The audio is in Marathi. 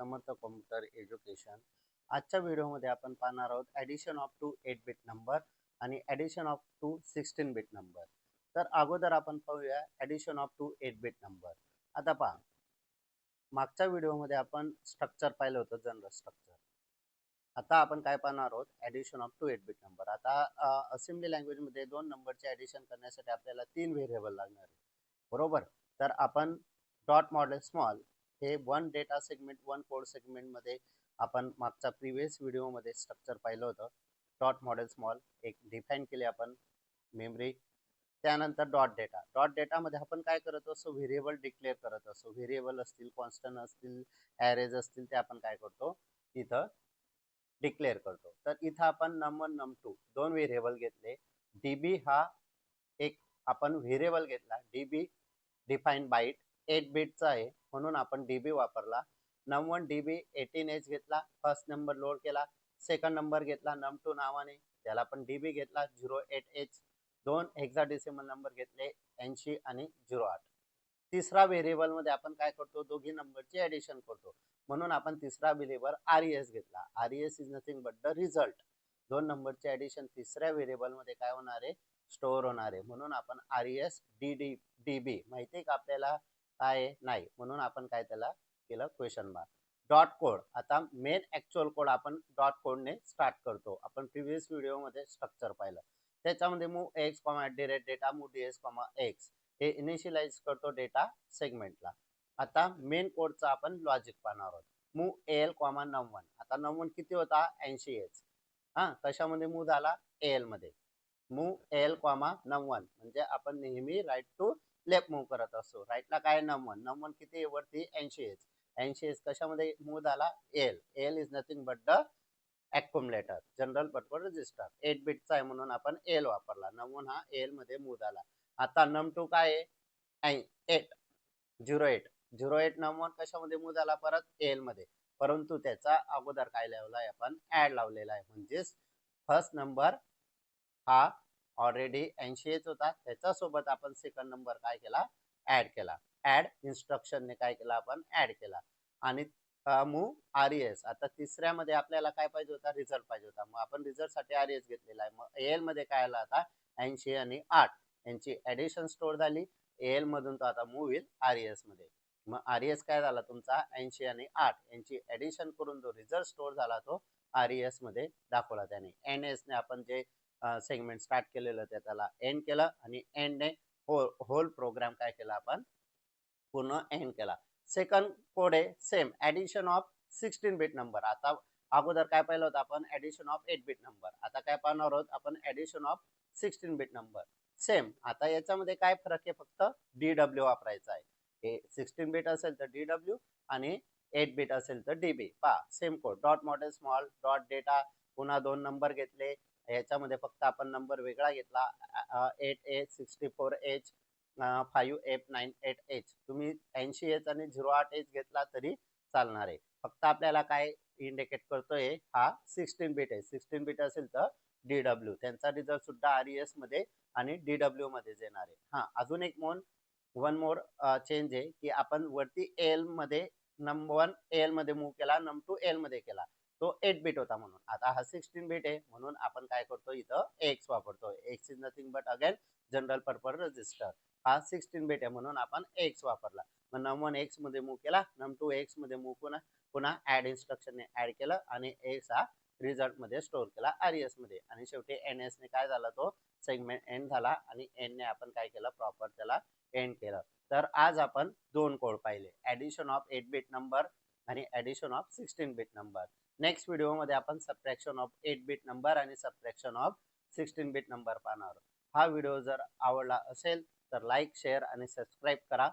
समर्थ कॉम्प्युटर एज्युकेशन. आजच्या व्हिडिओमध्ये आपण पाहणार आहोत addition of two 8 bit number आणि addition of two 16 bit number. तर अगोदर आपण पाहूया addition of two 8 bit number. आता पहा, मागच्या व्हिडिओमध्ये आपण स्ट्रक्चर पाहिलं होतं, जनरल स्ट्रक्चर. आता आपण काय पाहणार आहोत, addition of two 8 bit number. आता असेंब्ली लँग्वेजमध्ये दोन नंबरचे ॲडिशन करण्यासाठी आपल्याला 3 व्हेरिएबल लागणार आहे, बरोबर. तर आपण डॉट मॉडेल स्मॉल हे one data segment one code सेगमेंटमध्ये आपण मागच्या प्रिव्हियस व्हिडिओमध्ये स्ट्रक्चर पाहिलं होतं. डॉट मॉडेल स्मॉल एक डिफाईन केले आपण मेमरी. त्यानंतर डॉट डेटामध्ये आपण काय करत असतो, व्हेरिएबल डिक्लेअर करत असतो. व्हेरिएबल असतील, कॉन्स्टंट असतील, ॲरेज असतील, ते आपण काय करतो, इथं डिक्लेअर करतो. तर इथं आपण नम1 नम2 दोन व्हेरिएबल घेतले. डीबी हा एक आपण व्हेरिएबल घेतला. डीबी डिफाईन बाईट 8 बिटचा आहे म्हणून आपण डीबी वापरला. नम1 डीबी 18H घेतला, फर्स्ट नंबर लोड केला. सेकंड नंबर घेतला नम2 नावाने, त्याला पण डीबी घेतला 08H. दोन हेक्साडेसिमल नंबर घेतले 80 आणि 08. तिसरा व्हेरिएबल मध्ये आपण काय करतो, दोघी नंबरची ऍडिशन करतो म्हणून आपण तिसरा व्हेरिएबल RES घेतला. RES is nothing but the result. दोन नंबरचे ऍडिशन तिसऱ्या व्हेरिएबल मध्ये काय होणार आहे, स्टोअर होणार आहे म्हणून आपण RES DB माहिती आहे का आपल्याला काय नाही, म्हणून आपण काय त्याला केलं क्वेश्चन मार्क. डॉट कोड, आता मेन ऍक्च्युअल कोड आपण डॉट कोडने स्टार्ट करतो. आपण प्रिव्हियस व्हिडिओमध्ये स्ट्रक्चर पाहिलं. त्याच्यामध्ये move X comma data move ds comma X हे इनिशियलाइज करतो डेटा सेगमेंटला. आता मेन कोडचा आपण लॉजिक पाहणार आहोत. मूव एल कॉमा नम1. आता नम1 किती होता, 80H. कशामध्ये मूव झाला, एल मध्ये. मूव एल कॉमा नम1 म्हणजे आपण नेहमी राईट टू लेफ्ट मूव करत असतो. राईटला काय नम1, नम1 किती वरती 80H. 80H कशामध्ये मूव झाला, L. L is nothing but the accumulator, general purpose register. 8 बिटचा आहे म्हणून आपण एल वापरला. नम1 हा एल मध्ये मूव झाला. आता नम2 काय आहे, 08 नम1 कशामध्ये मूव झाला, परत एल मध्ये. परंतु त्याचा अगोदर काय लावला आहे, आपण ऍड लावलेला आहे. म्हणजेच फर्स्ट नंबर हा ऑलरेडी 80H होता, त्याच्यासोबत आपण सेकंड नंबर काय केला, ऍड केला. ऍड इन्स्ट्रक्शनने काय केला, आपण ऍड केला. आणि मूव RES. आता तिसऱ्यामध्ये आपल्याला काय पाहिजे होता, रिझल्ट पाहिजे होता, मग आपण रिझल्ट साठी RES घेतलेला आहे. मग एल मध्ये काय आला, आता 80 आणि 8 यांची ऍडिशन स्टोअर झाली. एल मधून तो आता मूव होईल RES मध्ये. मग RES काय झाला तुमचा, 80 आणि 8 यांची ऍडिशन करून जो रिझल्ट स्टोअर झाला तो RES मध्ये दाखवला त्याने. NS ने आपण जे सेगमेंट स्टार्ट केलेलं त्याला एंड केलं आणि एंडने होल प्रोग्राम काय केला, आपण पूर्ण एंड केला. सेकंड कोड आहे same, addition of 16 bit number. आता अगोदर काय पाहिलं होतं आपण, ऍडिशन ऑफ 8 बिट नंबर. आता काय पाहणार आहोत आपण, addition of 16 bit number. Same. आता याच्यामध्ये काय फरक आहे, फक्त DW वापरायचा आहे. हे 16 बिट असेल तर DW आणि 8 बिट असेल तर DB. पहा same code. Dot model small, dot data, पुन्हा दोन नंबर घेतले. याच्यामध्ये फक्त आपण नंबर वेगळा घेतला, 8H 64H 5F98H. तुम्ही 80H आणि 08H घेतला तरी चालणार आहे. फक्त आपल्याला काय इंडिकेट करतोय, हा 16 बिट आहे. 16 बिट असेल तर DW. त्यांचा रिझल्ट सुद्धा RES मध्ये आणि DW मध्येच येणार आहे. अजून एक वन मोर चेंज आहे की आपण वरती एल मध्ये नम1 एल मध्ये मूव केला, नम2 एल मध्ये केला. तो 8 बिट होता म्हणून. आता हा 16 बिट आहे म्हणून आपण काय करतो, इथं एक्स वापरतो. X is nothing but again general purpose register. हा 16 बिट आहे म्हणून आपण एक्स वापरला. मग नम1 एक्स मध्ये मूव केला, नम2 एक्स मध्ये मूव पुन्हा ऍड इन्स्ट्रक्शनने ऍड केलं आणि एक्स हा रिझल्ट मध्ये स्टोअर केला RES मध्ये. आणि शेवटी NS ने काय झाला, तो सेगमेंट एंड झाला आणि एन ने आपण काय केलं, प्रॉपर त्याला एंड केलं. तर आज आपण दोन कोड पाहिले, ऍडिशन ऑफ 8 बिट नंबर आणि addition of 16 bit number. Next व्हिडिओमध्ये आपण सबट्रॅक्शन ऑफ 8 बिट नंबर आणि सबट्रॅक्शन ऑफ 16 बिट नंबर पाहणार. हा व्हिडिओ जर आवडला असेल तर लाईक, शेअर आणि सबस्क्राईब करा.